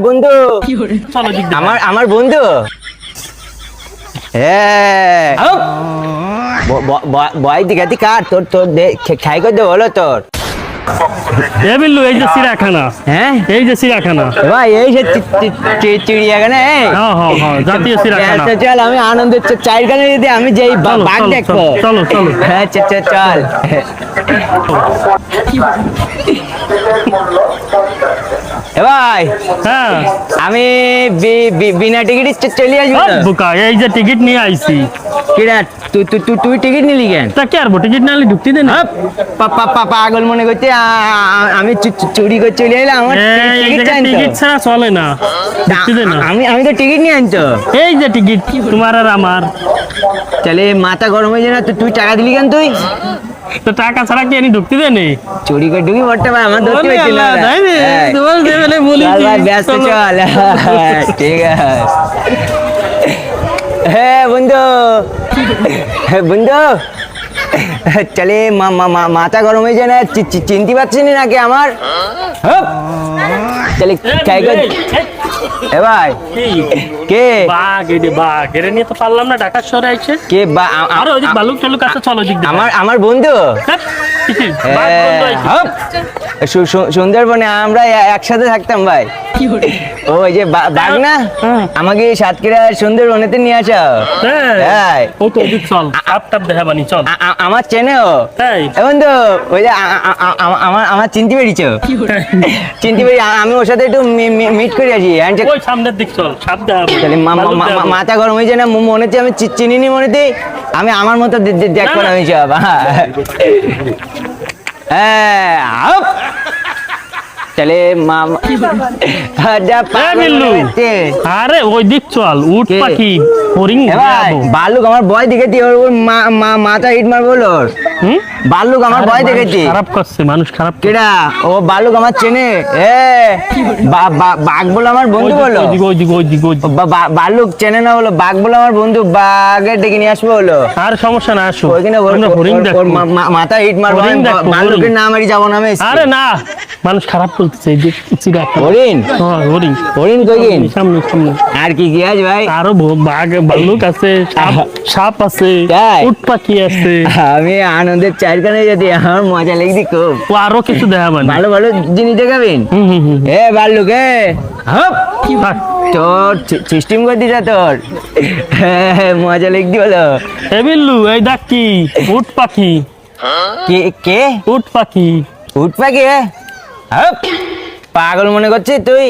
বন্ধু, চলো দিক দিয়ে। আমার বন্ধু। বয় দিকে কার তোর তোর খাই করে দে বলো তোর। এ বিল্লু, এই যে চিড়িয়াখানা, হ্যাঁ এই যে চিড়িয়াখানা, ভাই এই যে চিড়িয়াখানা। হ্যাঁ জাতীয় চিড়িয়াখানা। চল আমি আনন্দের চাইখানে যদি আমি যেই চলো, বাঘ চলো, দেখবো। চলো, চলো। হ্যাঁ চল। ভাই হ্যাঁ আমি বিনা টিকিটে চলে আসবো হপ বোকা, এই যে টিকিট নিয়ে আইছি। কিরা তুই টিকিট নিলি কেন? তা কি আর টিকিট না নিলে ঢুকতে দে না। পাগল মনে করতে আমি চুরি করে চলে এলাম। আমার টিকিট ছাড়া চলে না, ঢুকতে দে না। আমি তো টিকিট নিয়ে আনতো। এই যে টিকিট তোমার আর আমার। তাহলে মাথা গরম হয়ে যায় না? তুই টাকা দিলি কেন? তুই তো টাকা ছাড়া কি আমি ঢুকতে দে নে? চুরি করে ঢুকি পড়তে পারে আমার ধরতে পারছি না। ব্যস্ত চল। ঠিক আছে। হ্যাঁ বন্ধু, চলে মাথা গরম হয়ে যায় না? চিনতে পারছিস নাকি আমার? চলে এ ভাই কে বাঘ, এই যে বাঘ এর নিয়ে তো পারলাম না। ঢাকা শহরে আইছে কে? আর ওই বালুক টালুক আছে, চলো দিক দিয়ে। আমার বন্ধু। বাঘ বন্ধু আইছে। সুন্দরবনে আমরা একসাথে থাকতাম ভাই। ওই যে বাঘ না, আমাকে সাতক্ষীরা সুন্দরবনেতে নিয়ে আসা। হ্যাঁ ও তো ওদিক চল, আপ টাপ দেখা বানি চল। আমার চেনেও বন্ধু। ওই যে আমার চিনতে পেরেছ? চিনতে পেরেছি। আমি ওর সাথে একটু মিট করে আসি। ওই সামনের দিক চল, সাপ দেখা। মাথা গরম হয়েছে না? মনে হচ্ছে আমি চিনিনি মনে হচ্ছে। আমি আমার মতো দেখবো না আমি সব। হ্যাঁ চলে আরে ওই দিক চল, উট পাখি হরিণ বালুক আমার বয় দেখেছি। ওর মাথা হিট মারবো। বালুক আমার বয় দেখেছি। খারাপ করছে মানুষ, খারাপ। কেডা ও? বালুক আমার চেনে। বাঘ বলে আমার বন্ধু বলো। বালুক চেনে না বলো, বাঘ বলে আমার বন্ধু। বাঘের ডেকে নিয়ে আসবো বলো। আর সমস্যা না, আসো। ওইখানে মাথা হিট মারবো। বালুকের নাম আর যাবো না আমি। আরে না, মানুষ খারাপ করতেছে। হরিণ হরিণ কই? সামনে সামনে। আর কি আছে ভাই? আরো বাঘ ভাল্লুক আছে, সাপ আছে, উট পাখি আছে। আমি আনন্দের চারখানে যদি আমার মজা লেগেছি খুব। ও আরো কিছু দেখাবেন, ভালো ভালো জিনিস দেখাবেন। ভাল্লুক তোর সিস্টেম করে দিছা তোর। মজা লেগেছি বলো। বিল্লু, এই দেখ কি উট পাখি। কে? উট পাখি। উট পাখি? পাগল মনে করছিস তুই?